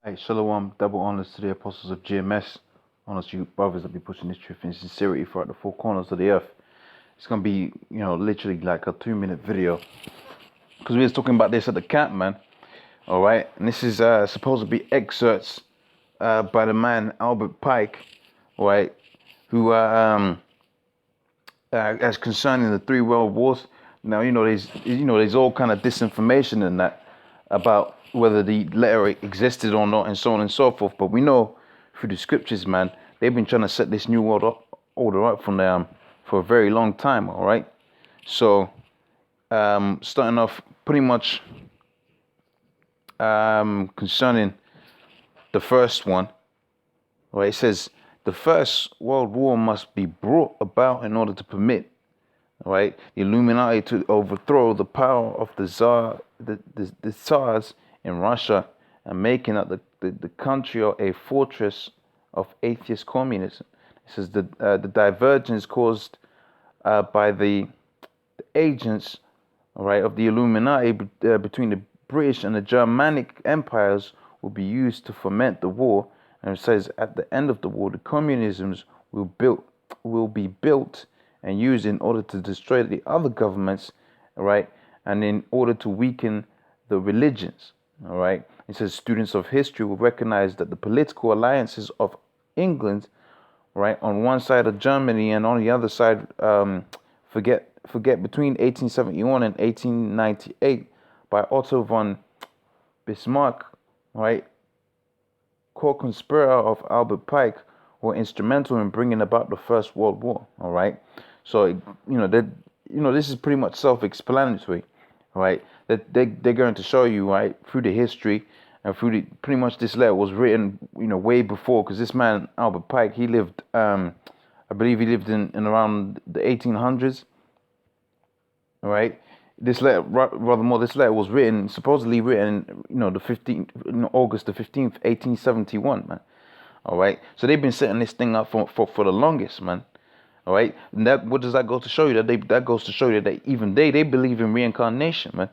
Hey, Shalom, double honors to the apostles of GMS. Honors to you brothers that be pushing this truth in sincerity throughout the four corners of the earth. It's going to be, literally like a 2-minute video. Because we was talking about this at the camp, man. All right. And this is supposed to be excerpts by the man Albert Pike, right? Who, as concerning the three world wars. Now, there's all kind of disinformation in that about whether the letter existed or not, and so on and so forth. But we know through the scriptures, man, they've been trying to set this new world order up from them for a very long time. All right. So, starting off pretty much concerning the first one, right? It says the First World War must be brought about in order to permit, right, the Illuminati to overthrow the power of the Tsar, the Tsars in Russia, and making up the country a fortress of atheist communism. It says the divergence caused by the agents, right, of the Illuminati between the British and the Germanic empires will be used to foment the war. And it says at the end of the war, the communisms will be built and used in order to destroy the other governments, right, and in order to weaken the religions, all right. It says students of history will recognize that the political alliances of England, right, on one side of Germany and on the other side, forget between 1871 and 1898 by Otto von Bismarck, right, co-conspirator of Albert Pike, were instrumental in bringing about the First World War. All right, so this is pretty much self-explanatory, right? That they're going to show you, right, through the history and through the pretty much this letter was written, way before, because this man Albert Pike, he lived, I believe he lived in around the 1800s. All right. This letter, rather more, this letter was supposedly written, the 15th, August the 15th, 1871, man. All right. So they've been setting this thing up for the longest, man. All right. And what does that go to show you? That goes to show you that even they believe in reincarnation, man.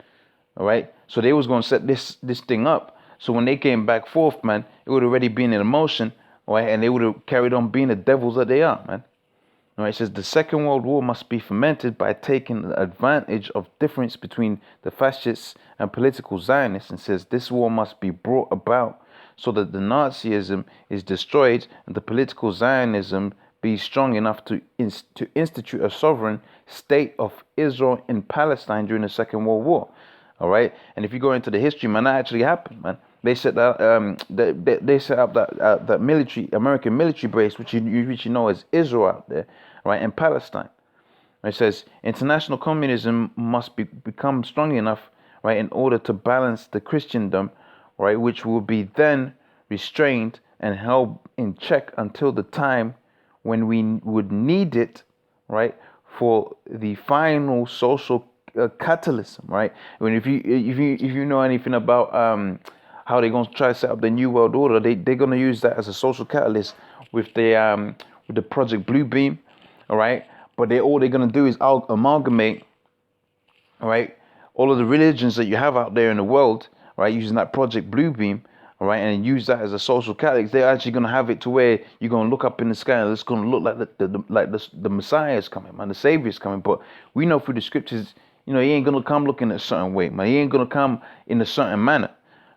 All right. So they was going to set this thing up. So when they came back forth, man, it would already been in motion, all right, and they would have carried on being the devils that they are, man. All right, it says the Second World War must be fomented by taking advantage of difference between the fascists and political Zionists, and says this war must be brought about so that the Nazism is destroyed and the political Zionism be strong enough to institute a sovereign state of Israel in Palestine during the Second World War. All right, and if you go into the history, man, that actually happened, man. They set that they set up that military American military base, which you know as Israel out there, right, in Palestine. It says international communism must become strong enough, right, in order to balance the Christendom, right, which will be then restrained and held in check until the time when we would need it, right, for the final social catalysm, right. When if you know anything about how they're going to try to set up the new world order, they're going to use that as a social catalyst with the Project Bluebeam, all right. But all they're going to do is amalgamate, all right, all of the religions that you have out there in the world, right, using that Project Bluebeam, all right, and use that as a social catalyst. They're actually going to have it to where you're going to look up in the sky and it's going to look like the Messiah is coming, man, the Savior is coming. But we know through the scriptures, he ain't going to come looking a certain way, man. He ain't going to come in a certain manner.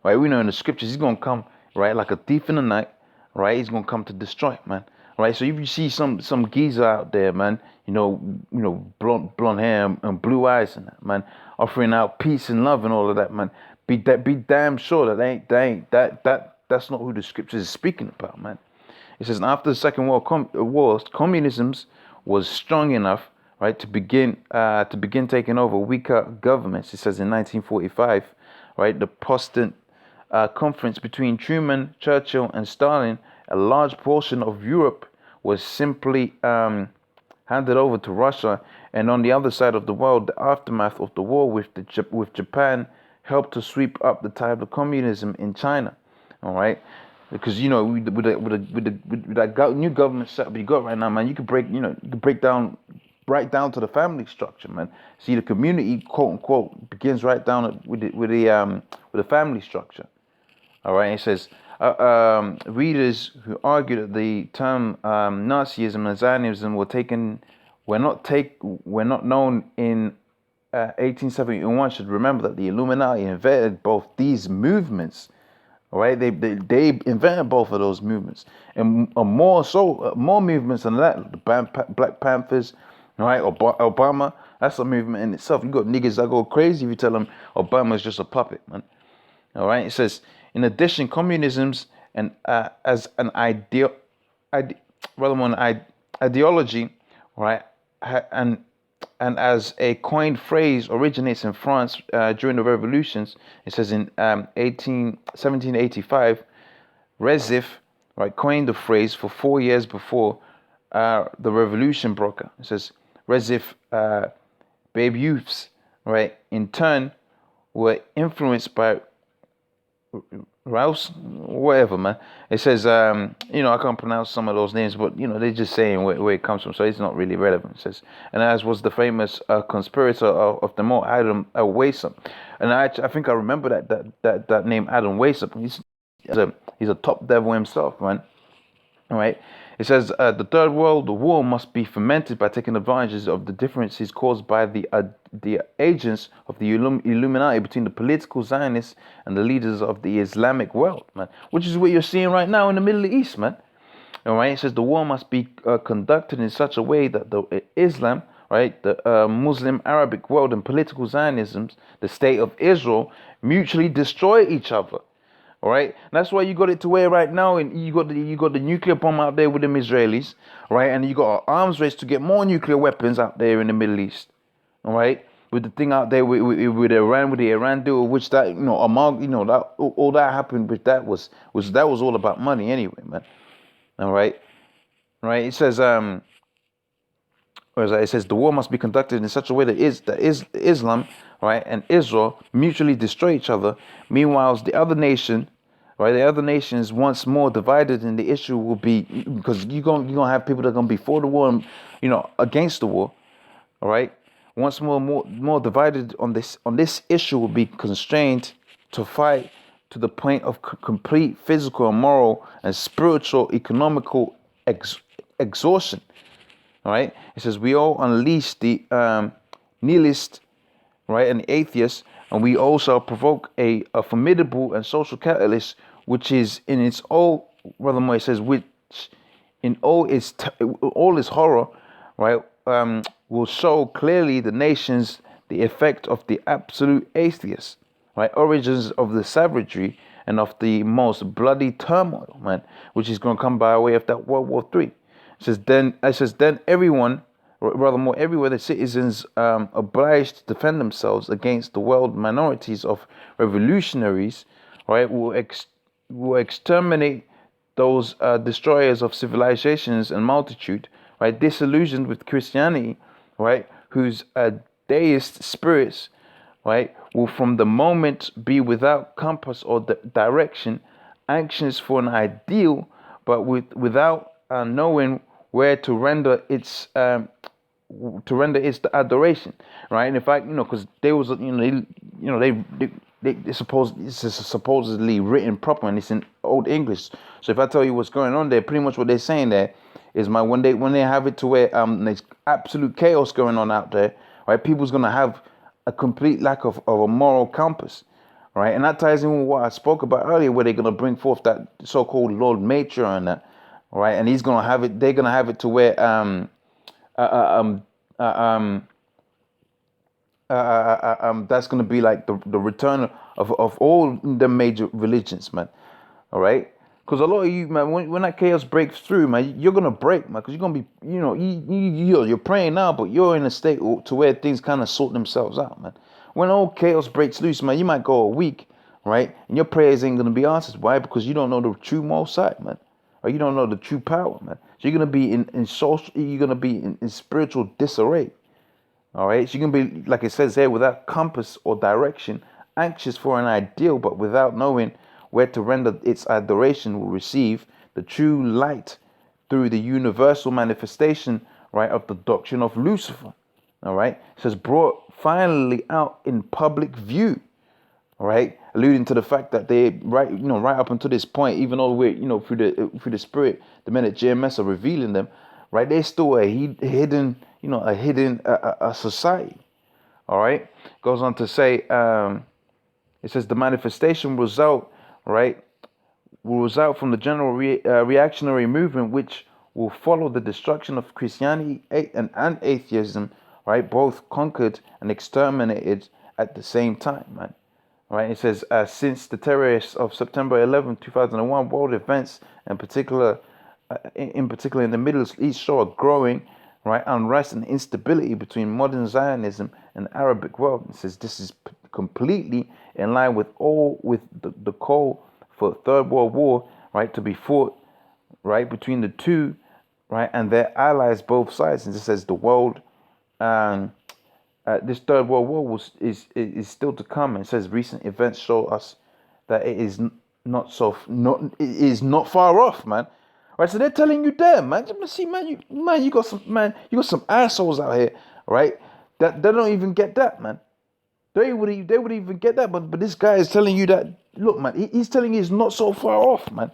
Right, we know in the scriptures he's gonna come, right, like a thief in the night, right? He's gonna come to destroy, man. Right. So if you see some geezer out there, man, blonde hair and blue eyes and that, man, offering out peace and love and all of that, man, be damn sure that's not who the scriptures is speaking about, man. It says after the Second World War, communism was strong enough, right, to begin taking over weaker governments. It says in 1945, right, the Potsdam conference between Truman, Churchill, and Stalin, a large portion of Europe was simply handed over to Russia, and on the other side of the world, the aftermath of the war with Japan helped to sweep up the tide of communism in China. All right, because with that new government setup you got right now, man, you could break down right down to the family structure, man. See, the community, quote unquote, begins right down with the family structure. All right, it says readers who argue that the term Nazism and Zionism were not known in 1871 should remember that the Illuminati invented both these movements. All right, they invented both of those movements, and more movements than that. The Black Panthers, all right, Obama. That's a movement in itself. You got niggas that go crazy if you tell them Obama's just a puppet, man. All right, it says in addition, communism's and as an rather more an ideology, right, and as a coined phrase originates in France during the revolutions. It says in 1785, Rezif, right, coined the phrase for 4 years before the revolution broke out. It says Rezif babe youths, right, in turn were influenced by Rouse, whatever, man. It says, I can't pronounce some of those names, but, they're just saying where it comes from, so it's not really relevant. It says, and as was the famous conspirator of them all, Adam Weishaupt. And I think I remember that name, Adam Weishaupt. He's a top devil himself, man. All right. It says the Third World War must be fomented by taking advantage of the differences caused by the agents of the Illuminati between the political Zionists and the leaders of the Islamic world, man. Which is what you're seeing right now in the Middle East, man. All right. It says the war must be conducted in such a way that the Islam, right, the Muslim Arabic world and political Zionism, the state of Israel, mutually destroy each other. All right, and that's why you got it to where right now, and you got the nuclear bomb out there with them Israelis, right, and you got an arms race to get more nuclear weapons out there in the Middle East. All right, with the thing out there with Iran, with the Iran deal, which that that all that happened with that was all about money anyway, man. All right, it says it says the war must be conducted in such a way that Islam, right, and Israel mutually destroy each other. Meanwhile, the other nations, once more divided, and the issue will be because you're gonna have people that are gonna be for the war and against the war. All right, once more divided on this issue will be constrained to fight to the point of complete physical and moral and spiritual economical exhaustion. All right, it says we all unleash the nihilist, right, and the atheist, and we also provoke a formidable and social catalyst, which is in its all, rather it says, which in all its horror, right, will show clearly the nations the effect of the absolute atheist, right, origins of the savagery and of the most bloody turmoil, man, which is going to come by way of that World War III. It says then everyone, everywhere the citizens obliged to defend themselves against the world minorities of revolutionaries, right, will exterminate those destroyers of civilizations and multitude, right, disillusioned with Christianity, right, whose deist spirits, right, will from the moment be without compass or direction, anxious for an ideal, but without knowing where to render its adoration, right? And in fact, because they was, they suppose this is supposedly written proper and it's in Old English. So if I tell you what's going on there, pretty much what they're saying there is when they have it to where there's absolute chaos going on out there, right? People's gonna have a complete lack of a moral compass, right? And that ties in with what I spoke about earlier, where they're gonna bring forth that so-called Lord Matriarch and that. Right, and they're gonna have it to where that's gonna be like the return of all the major religions, man. All right, because a lot of you, man, when that chaos breaks through, man, you're gonna break, man, because you're gonna be, you're praying now, but you're in a state to where things kind of sort themselves out, man. When all chaos breaks loose, man, you might go a week, right, and your prayers ain't gonna be answered. Why? Because you don't know the true most side, man. Or you don't know the true power, man. So you're gonna be in spiritual disarray. All right. So you're gonna be, like it says here, without compass or direction, anxious for an ideal, but without knowing where to render its adoration, will receive the true light through the universal manifestation, right, of the doctrine of Lucifer. All right. It says brought finally out in public view. right? Alluding to the fact that they right up until this point, even though we're through the spirit, the men at GMS are revealing them, right? They're still a hidden a society. All right. Goes on to say, it says the manifestation result, right, will result from the general reactionary movement, which will follow the destruction of Christianity and atheism, right, both conquered and exterminated at the same time, man. Right, it says, since the terrorists of September 11, 2001, world events, in particular, in the Middle East, show a growing, right, unrest and instability between modern Zionism and the Arabic world. It says this is completely in line with the call for Third World War, right, to be fought, right, between the two, right, and their allies, both sides. And it says the world. This Third World War is still to come. And it says recent events show us that it is it is not far off, man. Right, so they're telling you there, man. See, you got some assholes out here, right? That they don't even get that, man. They would even get that, but this guy is telling you that. Look, man, he's telling you it's not so far off, man.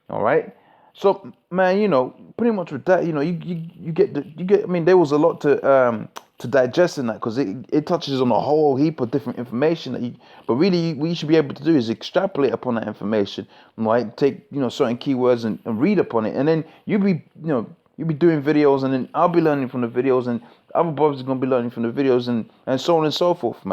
All right. So, man, pretty much with that, you get. I mean, there was a lot to digest in that, because it touches on a whole heap of different information but really what you should be able to do is extrapolate upon that information, right? Take certain keywords and read upon it, and then you'll be doing videos, and then I'll be learning from the videos, and other brothers are gonna be learning from the videos, and so on and so forth, man.